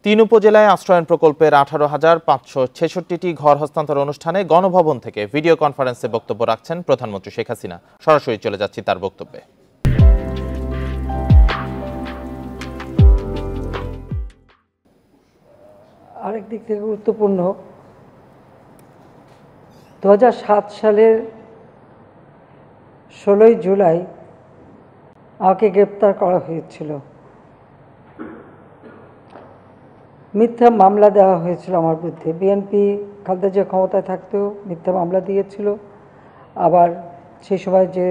তিন উপজেলায় আশ্রয়ন প্রকল্পের 18,566টি ঘর হস্তান্তর অনুষ্ঠানে গণভবন থেকে ভিডিও কনফারেন্সে বক্তব্য রাখছেন প্রধানমন্ত্রী শেখ হাসিনা। সরাসরি চলে যাচ্ছি তার বক্তব্যে। আরেক দিক থেকে গুরুত্বপূর্ণ, 2007 সালের 16ই জুলাই আমাকে গ্রেপ্তার করা হয়েছিল। মিথ্যা মামলা দেওয়া হয়েছিল আমার বিরুদ্ধে। বিএনপি খালেদা জিয়া ক্ষমতায় থাকতেও মিথ্যা মামলা দিয়েছিল, আবার সেই সময় যে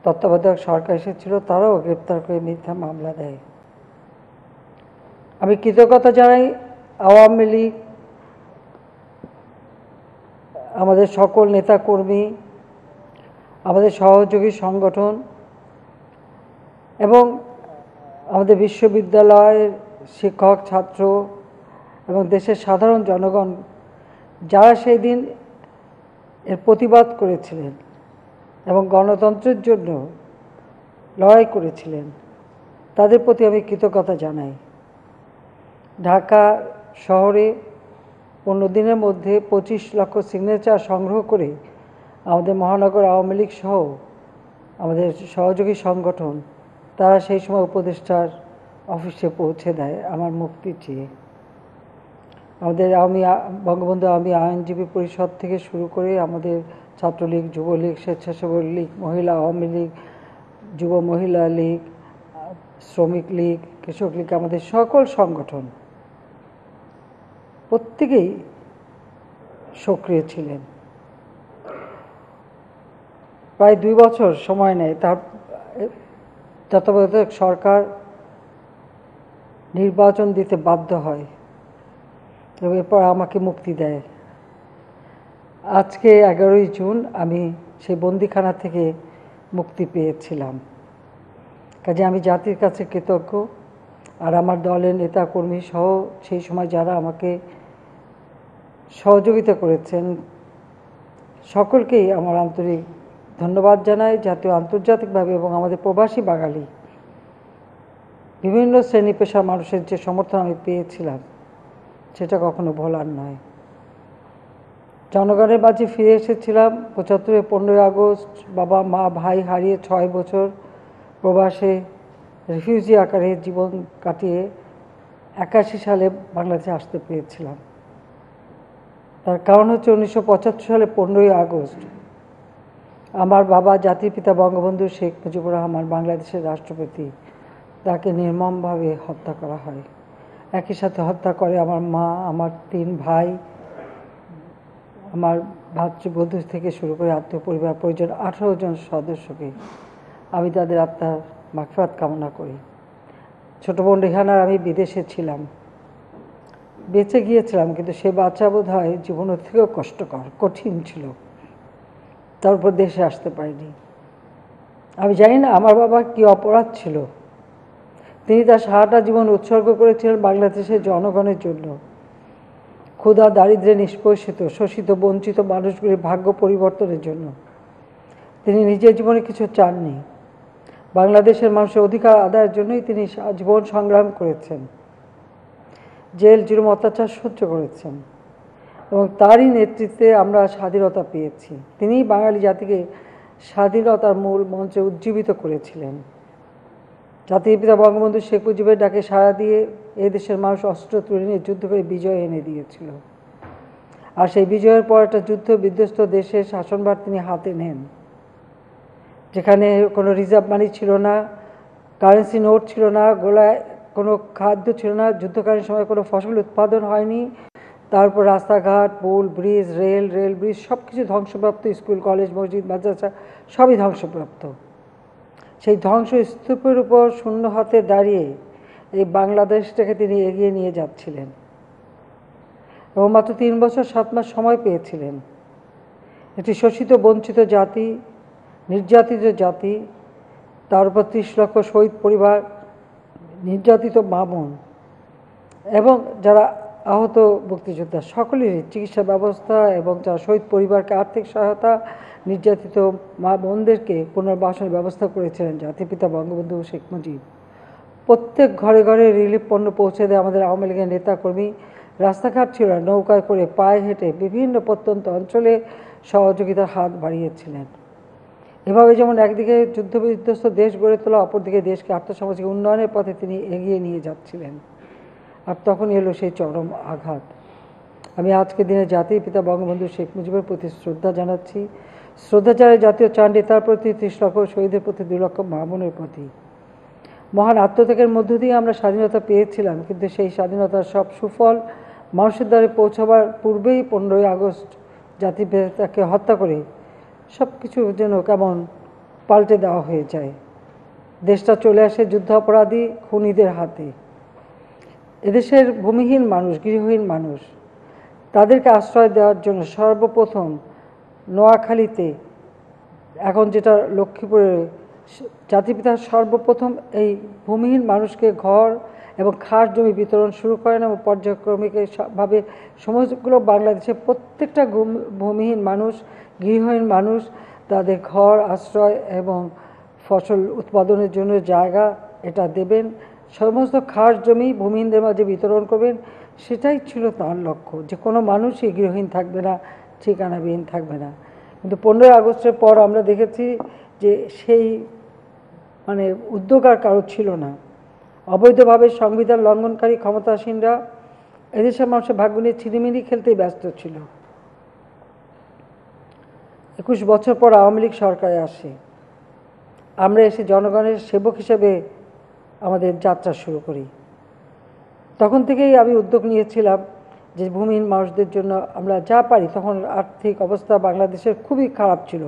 তত্ত্বাবধায়ক সরকার এসেছিল তারাও গ্রেপ্তার করে মিথ্যা মামলা দেয়। আমি কৃতজ্ঞতা জানাই আওয়ামী লীগ, আমাদের সকল নেতাকর্মী, আমাদের সহযোগী সংগঠন এবং আমাদের বিশ্ববিদ্যালয়ের শিক্ষক, ছাত্র এবং দেশের সাধারণ জনগণ যারা সেই দিন এর প্রতিবাদ করেছিলেন এবং গণতন্ত্রের জন্য লড়াই করেছিলেন, তাদের প্রতি আমি কৃতজ্ঞতা জানাই। ঢাকা শহরে 15 দিনের মধ্যে 25 লক্ষ সিগনেচার সংগ্রহ করে আমাদের মহানগর আওয়ামী লীগ সহ আমাদের সহযোগী সংগঠন তারা সেই সময় উপদেষ্টার অফিসে পৌঁছে দেয় আমার মুক্তি চেয়ে। আমাদের বঙ্গবন্ধু আওয়ামী আইনজীবী পরিষদ থেকে শুরু করে আমাদের ছাত্রলীগ, যুবলীগ, স্বেচ্ছাসেবক লীগ, মহিলা আওয়ামী লীগ, যুব মহিলা লীগ, শ্রমিক লীগ, কৃষক লীগ, আমাদের সকল সংগঠন প্রত্যেকেই সক্রিয় ছিলেন। প্রায় 2 বছর সময় নেয় তার তত্ত্বাবধায়ক সরকার নির্বাচন দিতে বাধ্য হয় এবং এরপর আমাকে মুক্তি দেয়। আজকে 11ই জুন আমি সেই বন্দিখানা থেকে মুক্তি পেয়েছিলাম। কাজে আমি জাতির কাছে কৃতজ্ঞ, আর আমার দলের নেতাকর্মী সহ সেই সময় যারা আমাকে সহযোগিতা করেছেন সকলকেই আমার আন্তরিক ধন্যবাদ জানাই। জাতীয় আন্তর্জাতিকভাবে এবং আমাদের প্রবাসী বাঙালি বিভিন্ন শ্রেণী পেশার মানুষের যে সমর্থন আমি পেয়েছিলাম সেটা কখনো ভোলার নয়। জনগণের মাঝে ফিরে এসেছিলাম 75-এ 15ই আগস্ট। বাবা মা ভাই হারিয়ে 6 বছর প্রবাসে রিফিউজি আকারে জীবন কাটিয়ে 81 সালে বাংলাদেশে আসতে পেরেছিলাম। তার কারণ হচ্ছে 1975 সালে 15ই আগস্ট আমার বাবা জাতির পিতা বঙ্গবন্ধু শেখ মুজিবুর রহমান, বাংলাদেশের রাষ্ট্রপতি, তাকে নির্মমভাবে হত্যা করা হয়। একই সাথে হত্যা করে আমার মা, আমার 3 ভাই, আমার ভাতৃবধূ থেকে শুরু করে আত্মীয় পরিবার পরিজন 18 জন সদস্যকে। আমি তাদের আত্মার মাগফিরাত কামনা করি। ছোট বোন রেহানার আমি বিদেশে ছিলাম, বেঁচে গিয়েছিলাম, কিন্তু সে বাচ্চা বোধ হয় জীবনের থেকেও কষ্টকর, কঠিন ছিল। তারপর দেশে আসতে পারিনি। আমি জানি না আমার বাবার কি অপরাধ ছিল। তিনি তার সারাটা জীবন উৎসর্গ করেছিলেন বাংলাদেশের জনগণের জন্য। ক্ষুধা, দারিদ্র্যে নিষ্পেষিত, শোষিত, বঞ্চিত মানুষগুলির ভাগ্য পরিবর্তনের জন্য। তিনি নিজের জীবনে কিছু চাননি। বাংলাদেশের মানুষের অধিকার আদায়ের জন্যই তিনি জীবন সংগ্রাম করেছেন, জেল জুলুম অত্যাচার সহ্য করেছেন এবং তারই নেতৃত্বে আমরা স্বাধীনতা পেয়েছি। তিনিই বাঙালি জাতিকে স্বাধীনতার মূল মঞ্চে উজ্জীবিত করেছিলেন। জাতির পিতা বঙ্গবন্ধু শেখ মুজিবের ডাকে সাড়া দিয়ে এই দেশের মানুষ অস্ত্র তুলে নিয়ে যুদ্ধ করে বিজয় এনে দিয়েছিল। আর সেই বিজয়ের পর একটা যুদ্ধ বিধ্বস্ত দেশের শাসনভার তিনি হাতে নেন, যেখানে কোনো রিজার্ভ মানি ছিল না, কারেন্সি নোট ছিল না, গোলায় কোনো খাদ্য ছিল না, যুদ্ধকালীন সময় কোনো ফসল উৎপাদন হয়নি। তারপর রাস্তাঘাট, পুল, ব্রিজ, রেল ব্রিজ সব কিছু ধ্বংসপ্রাপ্ত, স্কুল, কলেজ, মসজিদ, মাদ্রাসা সবই ধ্বংসপ্রাপ্ত। সেই ধ্বংসস্তূপের উপর শূন্য হাতে দাঁড়িয়ে এই বাংলাদেশটাকে তিনি এগিয়ে নিয়ে যাচ্ছিলেন এবং মাত্র 3 বছর 7 মাস সময় পেয়েছিলেন। একটি শোষিত বঞ্চিত জাতি, নির্যাতিত জাতি, তার উপর 30 লক্ষ শহীদ পরিবার, নির্যাতিত মা বোন এবং যারা আহত মুক্তিযোদ্ধা সকলেরই চিকিৎসা ব্যবস্থা এবং যারা শহীদ পরিবারকে আর্থিক সহায়তা, নির্যাতিত মা বোনদেরকে পুনর্বাসনের ব্যবস্থা করেছিলেন জাতির পিতা বঙ্গবন্ধু শেখ মুজিব। প্রত্যেক ঘরে ঘরে রিলিফ পণ্য পৌঁছে দেয় আমাদের আওয়ামী লীগের নেতাকর্মী। রাস্তাঘাট ছিল না, নৌকায় করে পায়ে হেঁটে বিভিন্ন প্রত্যন্ত অঞ্চলে সহযোগিতার হাত বাড়িয়েছিলেন। এভাবে যেমন একদিকে যুদ্ধবিধ্বস্ত দেশ গড়ে তোলা, অপরদিকে দেশকে আর্থসামাজিক উন্নয়নের পথে তিনি এগিয়ে নিয়ে যাচ্ছিলেন। আর তখন এলো সেই চরম আঘাত। আমি আজকের দিনে জাতির পিতা বঙ্গবন্ধু শেখ মুজিবের প্রতি শ্রদ্ধা জানাচ্ছি। শ্রদ্ধা জানাই জাতীয় চাঁদ নেতার প্রতি, 30 লক্ষ শহীদের প্রতি, 2 লক্ষ মা বোনের প্রতি। মহান আত্মত্যাগের মধ্য দিয়ে আমরা স্বাধীনতা পেয়েছিলাম, কিন্তু সেই স্বাধীনতার সব সুফল মানুষের দ্বারে পৌঁছাবার পূর্বেই 15ই আগস্ট জাতির পিতাকে হত্যা করে সব কিছু যেন কেমন পাল্টে দেওয়া হয়ে যায়। দেশটা চলে আসে যুদ্ধাপরাধী খুনিদের হাতে। এদেশের ভূমিহীন মানুষ, গৃহহীন মানুষ, তাদেরকে আশ্রয় দেওয়ার জন্য সর্বপ্রথম নোয়াখালীতে, এখন যেটা লক্ষ্মীপুরে, জাতিপিতা সর্বপ্রথম এই ভূমিহীন মানুষকে ঘর এবং খাস জমি বিতরণ শুরু করেন এবং পর্যায়ক্রমিকভাবে সমস্তগুলো বাংলাদেশের প্রত্যেকটা ভূমিহীন মানুষ, গৃহহীন মানুষ, তাদের ঘর, আশ্রয় এবং ফসল উৎপাদনের জন্য জায়গা এটা দেবেন। সমস্ত খাস জমি ভূমিহীনদের মাঝে বিতরণ করবেন। সেটাই ছিল তার লক্ষ্য, যে কোনো মানুষই গৃহহীন থাকবে না, ঠিকানাবিহীন থাকবে না। কিন্তু 15ই আগস্টের পর আমরা দেখেছি যে সেই উদ্যোগ আর কারো ছিল না। অবৈধভাবে সংবিধান লঙ্ঘনকারী ক্ষমতাসীনরা এদেশের মানুষের ভাগ্য নিয়ে ছিনিমিনি খেলতেই ব্যস্ত ছিল। 21 বছর পর আওয়ামী লীগ সরকারে আসে। আমরা এসে জনগণের সেবক হিসেবে আমাদের যাত্রা শুরু করি। তখন থেকেই আমি উদ্যোগ নিয়েছিলাম যে ভূমিহীন মানুষদের জন্য আমরা যা পারি, তখন আর্থিক অবস্থা বাংলাদেশের খুবই খারাপ ছিল,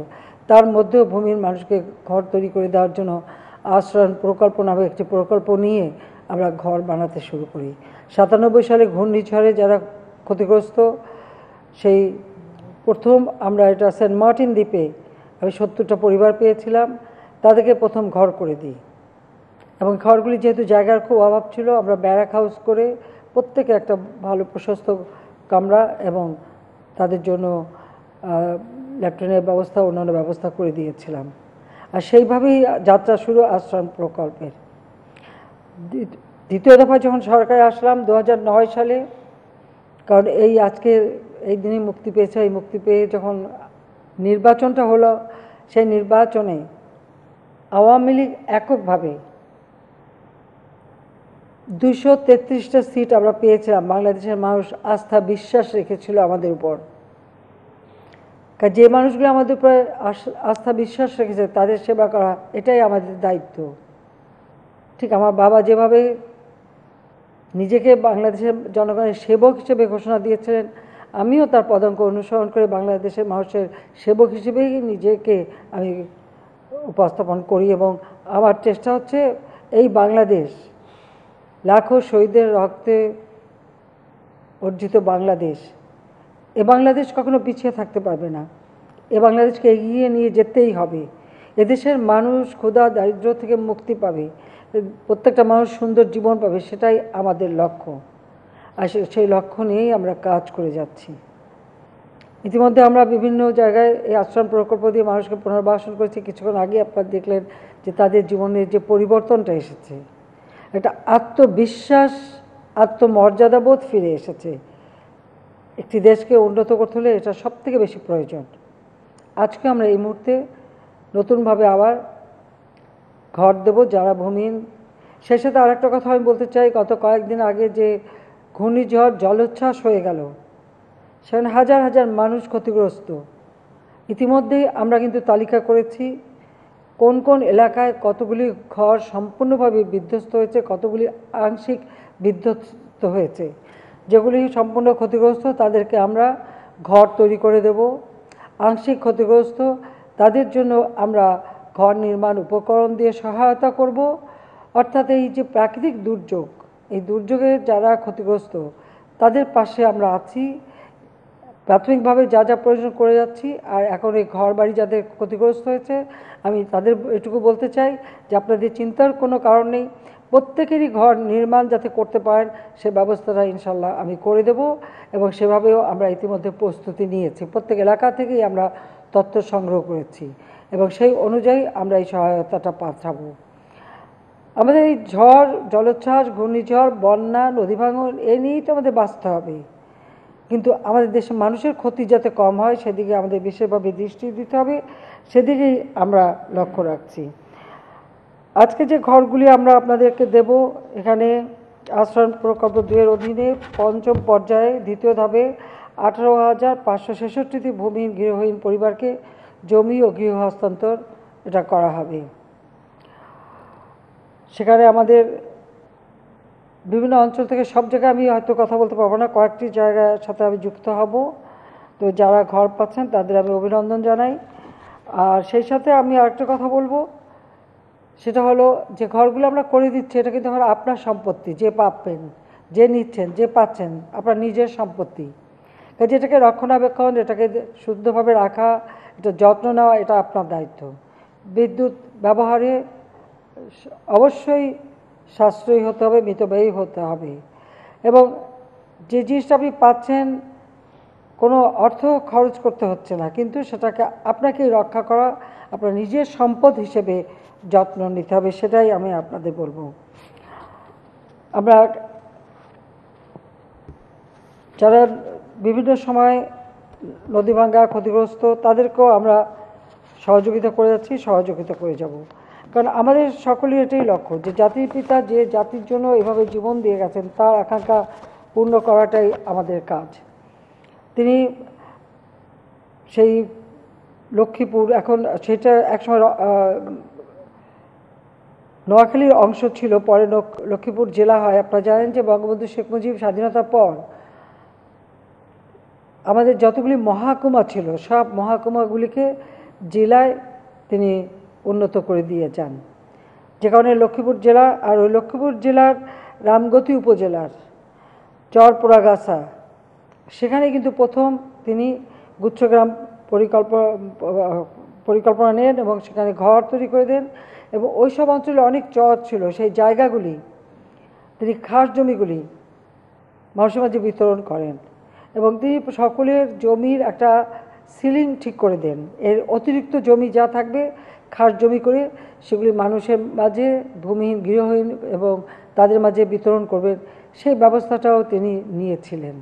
তার মধ্যেও ভূমিহীন মানুষকে ঘর তৈরি করে দেওয়ার জন্য আশ্রয়ণ প্রকল্প নামে একটি প্রকল্প নিয়ে আমরা ঘর বানাতে শুরু করি। 97 সালে ঘূর্ণিঝড়ে যারা ক্ষতিগ্রস্ত, সেই প্রথম আমরা এটা সেন্ট মার্টিন দ্বীপে আমি 70টা পরিবার পেয়েছিলাম, তাদেরকে প্রথম ঘর করে দিই। এবং ঘরগুলি যেহেতু জায়গার খুব অভাব ছিল, আমরা ব্যারাক হাউস করে প্রত্যেকে একটা ভালো প্রশস্ত কামরা এবং তাদের জন্য ল্যাট্রিনের ব্যবস্থা, অন্যান্য ব্যবস্থা করে দিয়েছিলাম। আর সেইভাবেই যাত্রা শুরু আশ্রয়ণ প্রকল্পের। দ্বিতীয় দফা যখন সরকারে আসলাম 2009 সালে, কারণ আজকে এই দিনই মুক্তি পেয়েছে, এই মুক্তি পেয়ে যখন নির্বাচনটা হলো, সেই নির্বাচনে আওয়ামী লীগ এককভাবে 233টা সিট আমরা পেয়েছিলাম। বাংলাদেশের মানুষ আস্থা বিশ্বাস রেখেছিল আমাদের উপর। যে মানুষগুলো আমাদের উপরে আস্থা বিশ্বাস রেখেছে তাদের সেবা করা এটাই আমাদের দায়িত্ব। ঠিক আমার বাবা যেভাবে নিজেকে বাংলাদেশের জনগণের সেবক হিসেবে ঘোষণা দিয়েছিলেন, আমিও তার পদাঙ্ক অনুসরণ করে বাংলাদেশের মানুষের সেবক হিসেবেই নিজেকে আমি উপস্থাপন করি। এবং আমার চেষ্টা হচ্ছে এই বাংলাদেশ, লাখো শহীদের রক্তে অর্জিত বাংলাদেশ, এ বাংলাদেশ কখনো পিছিয়ে থাকতে পারবে না। এ বাংলাদেশকে এগিয়ে নিয়ে যেতেই হবে। এদেশের মানুষ ক্ষুধা দারিদ্র্য থেকে মুক্তি পাবে, প্রত্যেকটা মানুষ সুন্দর জীবন পাবে, সেটাই আমাদের লক্ষ্য। আর সেই লক্ষ্য নিয়েই আমরা কাজ করে যাচ্ছি। ইতিমধ্যে আমরা বিভিন্ন জায়গায় এই আশ্রম প্রকল্প দিয়ে মানুষকে পুনর্বাসন করেছি। কিছুক্ষণ আগে আপনারা দেখলেন যে তাদের জীবনের যে পরিবর্তনটা এসেছে, একটা আত্মবিশ্বাস, আত্মমর্যাদাবোধ ফিরে এসেছে। একটি দেশকে উন্নত করতে হলে এটা সবথেকে বেশি প্রয়োজন। আজকে আমরা এই মুহূর্তে নতুনভাবে আবার ঘর দেব যারা ভূমিহীন। সেই সাথে আর একটা কথা আমি বলতে চাই, গত কয়েকদিন আগে যে ঘূর্ণিঝড় জলোচ্ছ্বাস হয়ে গেল, সেখানে হাজার হাজার মানুষ ক্ষতিগ্রস্ত। ইতিমধ্যেই আমরা কিন্তু তালিকা করেছি কোন কোন এলাকায় কতগুলি ঘর সম্পূর্ণভাবে বিধ্বস্ত হয়েছে, কতগুলি আংশিক বিধ্বস্ত হয়েছে। যেগুলি সম্পূর্ণ ক্ষতিগ্রস্ত তাদেরকে আমরা ঘর তৈরি করে দেব। আংশিক ক্ষতিগ্রস্ত তাদের জন্য আমরা ঘর নির্মাণ উপকরণ দিয়ে সহায়তা করব। অর্থাৎ এই যে প্রাকৃতিক দুর্যোগ, এই দুর্যোগে যারা ক্ষতিগ্রস্ত তাদের পাশে আমরা আছি, প্রাথমিকভাবে যা যা প্রয়োজন করে যাচ্ছি। আর এখন এই ঘর বাড়ি যাদের ক্ষতিগ্রস্ত হয়েছে, আমি তাদের এটুকু বলতে চাই যে আপনাদের চিন্তার কোনো কারণ নেই, প্রত্যেকেরই ঘর নির্মাণ যাতে করতে পারেন সে ব্যবস্থাটা ইনশাল্লাহ আমি করে দেব। এবং সেভাবেও আমরা ইতিমধ্যে প্রস্তুতি নিয়েছি, প্রত্যেক এলাকা থেকেই আমরা তথ্য সংগ্রহ করেছি এবং সেই অনুযায়ী আমরা এই সহায়তাটা পাঠাবো। আমাদের এই ঝড়, জলোচ্ছ্বাস, ঘূর্ণিঝড়, বন্যা, নদী ভাঙন এ নিয়েই তো আমাদের বাঁচতে হবে, কিন্তু আমাদের দেশের মানুষের ক্ষতি যাতে কম হয় সেদিকে আমাদের বিশেষভাবে দৃষ্টি দিতে হবে, সেদিকেই আমরা লক্ষ্য রাখছি। আজকে যে ঘরগুলি আমরা আপনাদেরকে দেব, এখানে আশ্রয় প্রকল্প 2-এর অধীনে পঞ্চম পর্যায়ে দ্বিতীয় ধাপে 18,566টি ভূমিহীন গৃহহীন পরিবারকে জমি ও গৃহ হস্তান্তর এটা করা হবে। সেখানে আমাদের বিভিন্ন অঞ্চল থেকে, সব জায়গায় আমি হয়তো কথা বলতে পারবো না, কয়েকটি জায়গার সাথে আমি যুক্ত হব। তো যারা ঘর পাচ্ছেন তাদের আমি অভিনন্দন জানাই। আর সেই সাথে আমি আরেকটা কথা বলবো, সেটা হলো যে ঘরগুলো আমরা করে দিচ্ছি এটা কিন্তু আমার আপনার সম্পত্তি, যে পাবেন, যে নিচ্ছেন, যে পাচ্ছেন আপনার নিজের সম্পত্তি। কাজে এটাকে রক্ষণাবেক্ষণ, এটাকে শুদ্ধভাবে রাখা, এটা যত্ন নেওয়া, এটা আপনার দায়িত্ব। বিদ্যুৎ ব্যবহারে অবশ্যই সাশ্রয়ী হতে হবে, মিতব্যয়ী হতে হবে, এবং যে জিনিসটা আপনি পাচ্ছেন কোনো অর্থ খরচ করতে হচ্ছে না, কিন্তু সেটাকে আপনাকেই রক্ষা করা, আপনার নিজের সম্পদ হিসেবে যত্ন নিতে হবে, সেটাই আমি আপনাদের বলবো। আমরা যারা বিভিন্ন সময় নদী ভাঙ্গা ক্ষতিগ্রস্ত তাদেরকেও আমরা সহযোগিতা করে যাচ্ছি, সহযোগিতা করে যাব, কারণ আমাদের সকলের এটাই লক্ষ্য যে জাতির পিতা যে জাতির জন্য এভাবে জীবন দিয়ে গেছেন তার আকাঙ্ক্ষা পূর্ণ করাটাই আমাদের কাজ। তিনি সেই লক্ষ্মীপুর, এখন সেটা একসময় নোয়াখালীর অংশ ছিল, পরে লক্ষ্মীপুর জেলা হয়। আপনারা জানেন যে বঙ্গবন্ধু শেখ মুজিব স্বাধীনতার পর আমাদের যতগুলি মহাকুমা ছিল সব মহাকুমাগুলিকে জেলায় তিনি উন্নত করে দিয়ে যান, যে কারণে লক্ষ্মীপুর জেলা, আর ওই লক্ষ্মীপুর জেলার রামগতি উপজেলার চরপোড়াগাছা, সেখানে কিন্তু প্রথম তিনি গুচ্ছগ্রাম পরিকল্পনা নেন এবং সেখানে ঘর তৈরি করে দেন, এবং ওই সব অঞ্চলে অনেক চর ছিল, সেই জায়গাগুলি তিনি খাস জমিগুলি মানুষের মাঝে বিতরণ করেন, এবং তিনি সকলের জমির একটা সিলিং ঠিক করে দেন, এর অতিরিক্ত জমি যা থাকবে খাস জমি করে সেগুলি মানুষের মাঝে, ভূমিহীন গৃহহীন এবং তাদের মাঝে বিতরণ করবেন, সেই ব্যবস্থাটাও তিনি নিয়েছিলেন।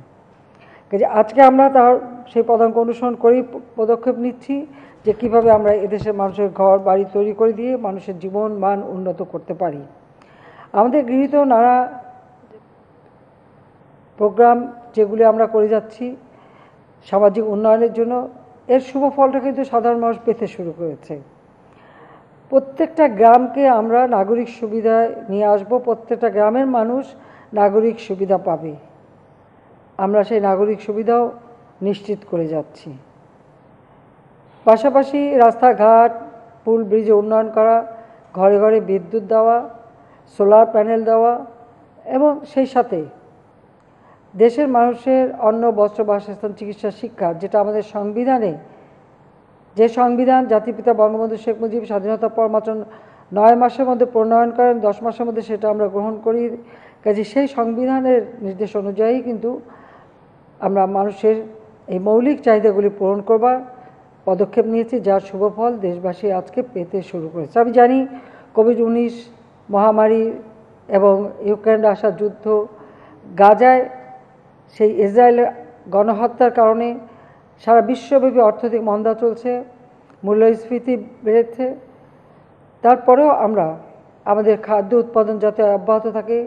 কাজে আজকে আমরা তার সেই পদাঙ্ক অনুসরণ করেই পদক্ষেপ নিচ্ছি যে কীভাবে আমরা এদেশের মানুষের ঘর বাড়ি তৈরি করে দিয়ে মানুষের জীবন মান উন্নত করতে পারি। আমাদের গৃহীত নানা প্রোগ্রাম যেগুলি আমরা করে যাচ্ছি সামাজিক উন্নয়নের জন্য, এর শুভ ফলটা কিন্তু সাধারণ মানুষ পেতে শুরু করেছে। প্রত্যেকটা গ্রামকে আমরা নাগরিক সুবিধায় নিয়ে আসব, প্রত্যেকটা গ্রামের মানুষ নাগরিক সুবিধা পাবে, আমরা সেই নাগরিক সুবিধাও নিশ্চিত করে যাচ্ছি। পাশাপাশি রাস্তাঘাট, পুল ব্রিজে উন্নয়ন করা, ঘরে ঘরে বিদ্যুৎ দেওয়া, সোলার প্যানেল দেওয়া, এবং সেই সাথে দেশের মানুষের অন্ন, বস্ত্র, বাসস্থান, চিকিৎসা, শিক্ষা, যেটা আমাদের সংবিধানে, যে সংবিধান জাতিপিতা বঙ্গবন্ধু শেখ মুজিব স্বাধীনতার পর মাত্র 9 মাসের মধ্যে প্রণয়ন করেন, 10 মাসের মধ্যে সেটা আমরা গ্রহণ করি। কাজে সেই সংবিধানের নির্দেশ অনুযায়ী কিন্তু আমরা মানুষের এই মৌলিক চাহিদাগুলি পূরণ করবার পদক্ষেপ নিয়েছি, যার শুভফল দেশবাসী আজকে পেতে শুরু করেছে। আমি জানি কোভিড-19 মহামারী এবং ইউক্রেনে আসা যুদ্ধ, গাজায় সেই ইসরায়েলের গণহত্যার কারণে সারা বিশ্বব্যাপী অর্থনৈতিক মন্দা চলছে, মূল্যস্ফীতি বেড়েছে, তারপরেও আমরা আমাদের খাদ্য উৎপাদন যাতে অব্যাহত থাকে,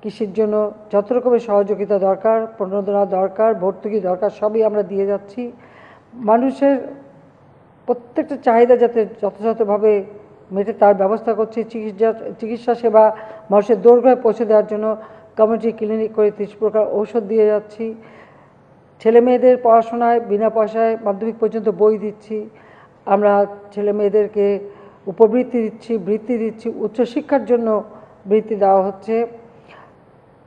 কৃষির জন্য যত রকমের সহযোগিতা দরকার, প্রণোদনা দরকার, ভর্তুকি দরকার, সবই আমরা দিয়ে যাচ্ছি। মানুষের প্রত্যেকটা চাহিদা যাতে যথাযথভাবে মেটে তার ব্যবস্থা করছি। চিকিৎসা সেবা মানুষের দোরগোড়ায় পৌঁছে দেওয়ার জন্য কমিউনিটি ক্লিনিক করে 30 প্রকার ঔষধ দিয়ে যাচ্ছি। ছেলে মেয়েদের পড়াশোনায় বিনা পয়সায় মাধ্যমিক পর্যন্ত বই দিচ্ছি। আমরা ছেলে মেয়েদেরকে উপবৃত্তি দিচ্ছি, বৃত্তি দিচ্ছি, উচ্চশিক্ষার জন্য বৃত্তি দেওয়া হচ্ছে।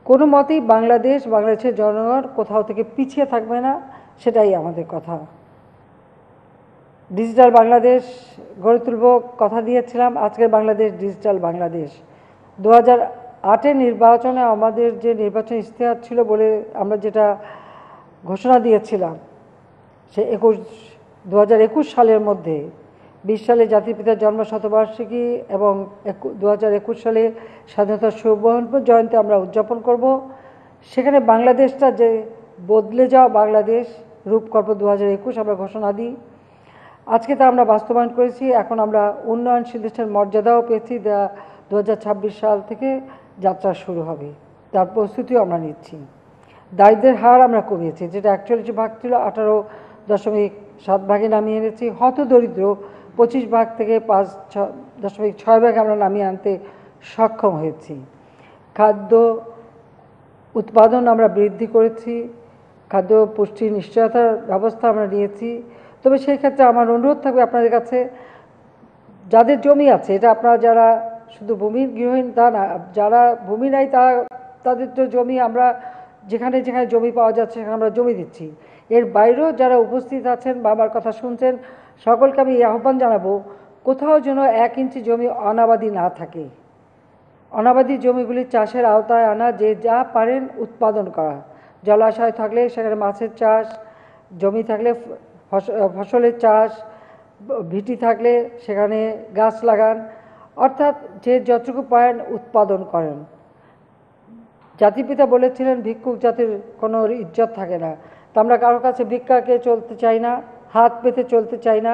কোনো মতেই বাংলাদেশের জনগণ কোথাও থেকে পিছিয়ে থাকবে না, সেটাই আমাদের কথা। ডিজিটাল বাংলাদেশ গড়ে তুলব কথা দিয়েছিলাম, আজকের বাংলাদেশ ডিজিটাল বাংলাদেশ। 2008-এর নির্বাচনে আমাদের যে নির্বাচন ইশতেহার ছিল বলে আমরা যেটা ঘোষণা দিয়েছিলাম, সে 2021 সালের মধ্যে 20 সালে জাতির পিতার জন্ম শতবার্ষিকী এবং 2021 সালে স্বাধীনতার সুবর্ণ জয়ন্তী আমরা উদযাপন করব। সেখানে বাংলাদেশটা যে বদলে যাওয়া বাংলাদেশ রূপকল্প 2021 আমরা ঘোষণা দিই। আজকে তা আমরা বাস্তবায়ন করেছি। এখন আমরা উন্নয়নশীল দেশের মর্যাদাও পেয়েছি। 2026 সাল থেকে যাত্রা শুরু হবে, তার প্রস্তুতিও আমরা নিচ্ছি। দারিদ্রের হার আমরা কমিয়েছি, যেটা 41 ভাগ ছিল 18.7 ভাগে নামিয়ে এনেছি। হতদরিদ্র 25 ভাগ থেকে 5.6 ভাগে আমরা নামিয়ে আনতে সক্ষম হয়েছি। খাদ্য উৎপাদন আমরা বৃদ্ধি করেছি, খাদ্য পুষ্টি নিশ্চয়তার ব্যবস্থা আমরা নিয়েছি। তবে সেই ক্ষেত্রে আমার অনুরোধ থাকবে আপনাদের কাছে, যাদের জমি আছে, এটা আপনারা যারা শুধু ভূমির গৃহহীন তা না, যারা ভূমি নাই তাদের তো জমি আমরা যেখানে যেখানে জমি পাওয়া যাচ্ছে সেখানে আমরা জমি দিচ্ছি। এর বাইরেও যারা উপস্থিত আছেন বা আমার কথা শুনছেন, সকলকে আমি এই আহ্বান জানাবো, কোথাও যেন 1 ইঞ্চি জমি অনাবাদি না থাকে। অনাবাদি জমিগুলি চাষের আওতায় আনা, যে যা পারেন উৎপাদন করা। জলাশয় থাকলে সেখানে মাছের চাষ, জমি থাকলে ফসলের চাষ, ভিটি থাকলে সেখানে গাছ লাগান, অর্থাৎ যে যতটুকু পারেন উৎপাদন করেন। জাতিপিতা বলেছিলেন ভিক্ষুক জাতির কোনো ইজ্জত থাকে না। তা আমরা কারোর কাছে ভিক্ষাকে চলতে চাই না, হাত পেতে চলতে চাই না।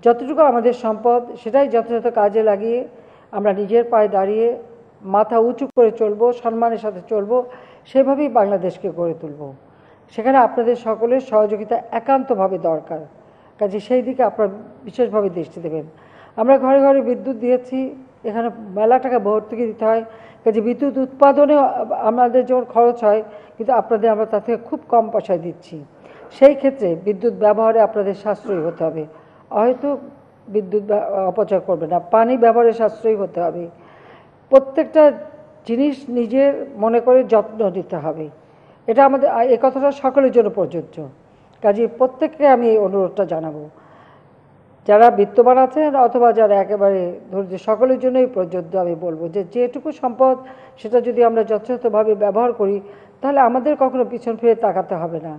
যতটুকু আমাদের সম্পদ সেটাই যথাযথ কাজে লাগিয়ে আমরা নিজের পায়ে দাঁড়িয়ে মাথা উঁচু করে চলবো, সম্মানের সাথে চলবো, সেভাবেই বাংলাদেশকে গড়ে তুলব। সেখানে আপনাদের সকলের সহযোগিতা একান্তভাবে দরকার, কাজে সেই দিকে আপনারা বিশেষভাবে দৃষ্টি দেবেন। আমরা ঘরে ঘরে বিদ্যুৎ দিয়েছি, এখানে মেলা টাকা ভর্তুকি দিতে হয়, কাজে বিদ্যুৎ উৎপাদনেও আমাদের যেমন খরচ হয়, কিন্তু আপনাদের আমরা তার থেকে খুব কম পয়সায় দিচ্ছি। সেই ক্ষেত্রে বিদ্যুৎ ব্যবহারে আপনাদের সাশ্রয়ী হতে হবে, হয়তো বিদ্যুৎ অপচয় করবে না। পানি ব্যবহারে সাশ্রয়ী হতে হবে। প্রত্যেকটা জিনিস নিজের মনে করে যত্ন নিতে হবে। এটা আমাদের, এই কথাটা সকলের জন্য প্রযোজ্য। কাজে প্রত্যেককে আমি এই অনুরোধটা জানাবো, যারা বিত্তবান আছেন অথবা যারা একেবারে ধৈর্য, সকলের জন্যই প্রযোজ্য। আমি বলবো যে যেটুকু সম্পদ সেটা যদি আমরা যথাযথভাবে ব্যবহার করি, তাহলে আমাদের কখনো পিছন ফিরে তাকাতে হবে না,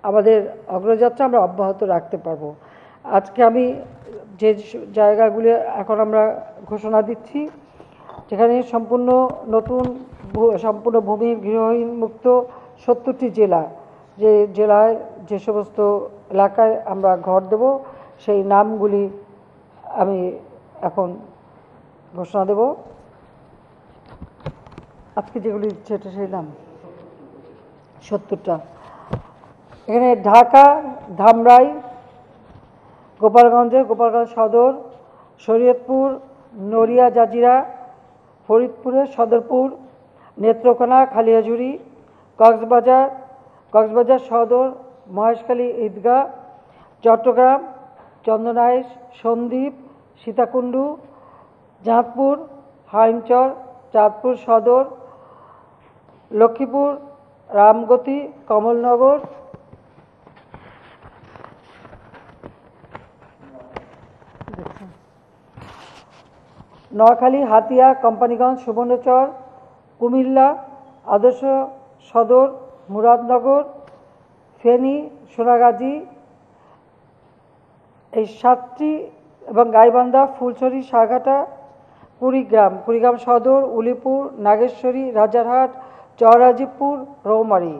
আমাদের অগ্রযাত্রা আমরা অব্যাহত রাখতে পারবো। আজকে আমি যে জায়গাগুলি এখন আমরা ঘোষণা দিচ্ছি, যেখানে সম্পূর্ণ নতুন সম্পূর্ণ ভূমি গৃহহীন মুক্ত 70টি জেলা, যে জেলায় যে সমস্ত এলাকায় আমরা ঘর দেব, সেই নামগুলি আমি এখন ঘোষণা দেব। আজকে যেগুলি দিচ্ছে এটা সেই নাম 70টা। এখানে ঢাকা, ধামরাই, গোপালগঞ্জ সদর, শরীয়তপুর, নড়িয়া জাজিরা, ফরিদপুরের সদরপুর, নেত্রকোনা, খালিয়াজুড়ি, কক্সবাজার সদর, মহেশখালী ঈদগাহ, চট্টগ্রাম, চন্দনাইশ, সন্দ্বীপ, সীতাকুণ্ডু, চাঁদপুর, হাইমচর, চাঁদপুর সদর, লক্ষ্মীপুর, রামগতি, কমলনগর, নোয়াখালী, হাতিয়া, কোম্পানিগঞ্জ, সুবর্ণচর, কুমিল্লা, আদর্শ সদর, মুরাদনগর, ফেনী, সোনাগাজী, এই 7টি, এবং গাইবান্ধা, ফুলছড়ি, সাঘাটা, কুড়িগ্রাম সদর, উলিপুর, নাগেশ্বরী, রাজারহাট, চররাজীবপুর, রৌমারী,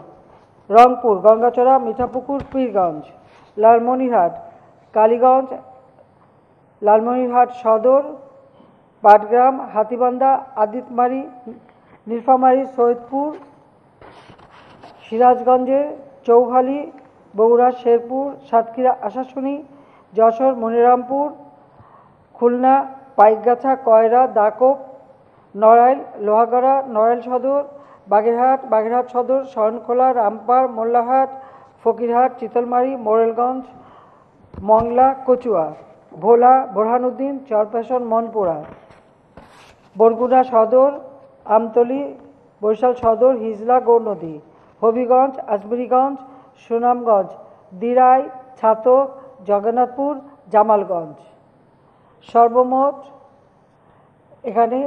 রংপুর, গঙ্গাচড়া, মিঠাপুকুর, পীরগঞ্জ, লালমনিরহাট, কালীগঞ্জ, লালমনিরহাট সদর, পাটগ্রাম, হাতীবান্ধা, আদিতমারি, নীলফামারী, সৈয়দপুর, সিরাজগঞ্জের চৌহালি, বগুড়া, শেরপুর, সাতক্ষীরা, আশাশুনি, যশোর, মনিরামপুর, খুলনা, পাইকগাছা, কয়রা, দাকব, নড়াইল, লোহাগড়া, নড়াইল সদর, বাগেরহাট সদর, শরণখোলা, রামপার, মোল্লাহাট, ফকিরহাট, চিতলমারি, মোরেলগঞ্জ, মংলা, কচুয়া, ভোলা, বোরহানুদ্দিন, চরপেশন, মনপুরা, বরগুনা সদর, আমতলী, বরিশাল সদর, হিজলা, গৌরনদী, হবিগঞ্জ, আজমিরিগঞ্জ, সুনামগঞ্জ, দিরাই, ছাতক, জগন্নাথপুর, জামালগঞ্জ। সর্বমোট এখানে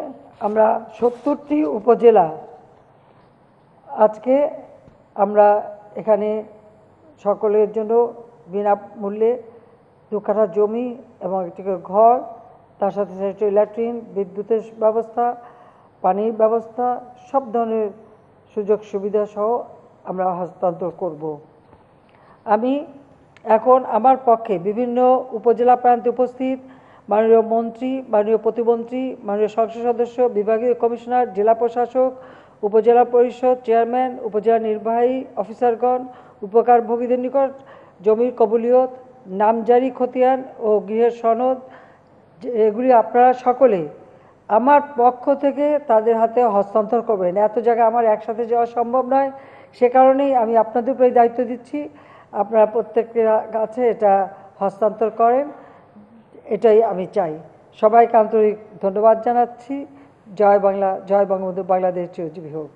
আমরা 70টি উপজেলা আজকে আমরা এখানে সকলের জন্য বিনামূল্যে 2 কাঠা জমি এবং একটি করে ঘর, তার সাথে সাথে ল্যাট্রিন, বিদ্যুতের ব্যবস্থা, পানির ব্যবস্থা, সব ধরনের সুযোগ সুবিধা সহ আমরা হস্তান্তর করব। আমি এখন আমার পক্ষে বিভিন্ন উপজেলা প্রান্তে উপস্থিত মাননীয় মন্ত্রী, মাননীয় প্রতিমন্ত্রী, মাননীয় সংসদ সদস্য, বিভাগীয় কমিশনার, জেলা প্রশাসক, উপজেলা পরিষদ চেয়ারম্যান, উপজেলা নির্বাহী অফিসারগণ, উপকারভোগীদের নিকট জমির কবুলিয়ত, নামজারি খতিয়ান ও গৃহের সনদ, এগুলি আপনারা সকলে আমার পক্ষ থেকে তাদের হাতে হস্তান্তর করবেন। এত জায়গায় আমার একসাথে যাওয়া সম্ভব নয়, সে কারণেই আমি আপনাদের উপরে দায়িত্ব দিচ্ছি, আপনারা প্রত্যেকের কাছে এটা হস্তান্তর করেন, এটাই আমি চাই। সবাইকে আন্তরিক ধন্যবাদ জানাচ্ছি। জয় বাংলা, জয় বঙ্গবন্ধু, বাংলাদেশ চিরজীবী হোক।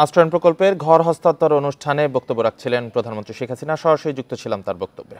আশ্রয়ণ প্রকল্পের ঘর হস্তান্তর অনুষ্ঠানে বক্তব্য রাখছিলেন প্রধানমন্ত্রী শেখ হাসিনা। সরাসরি যুক্ত ছিলাম তার বক্তব্যে।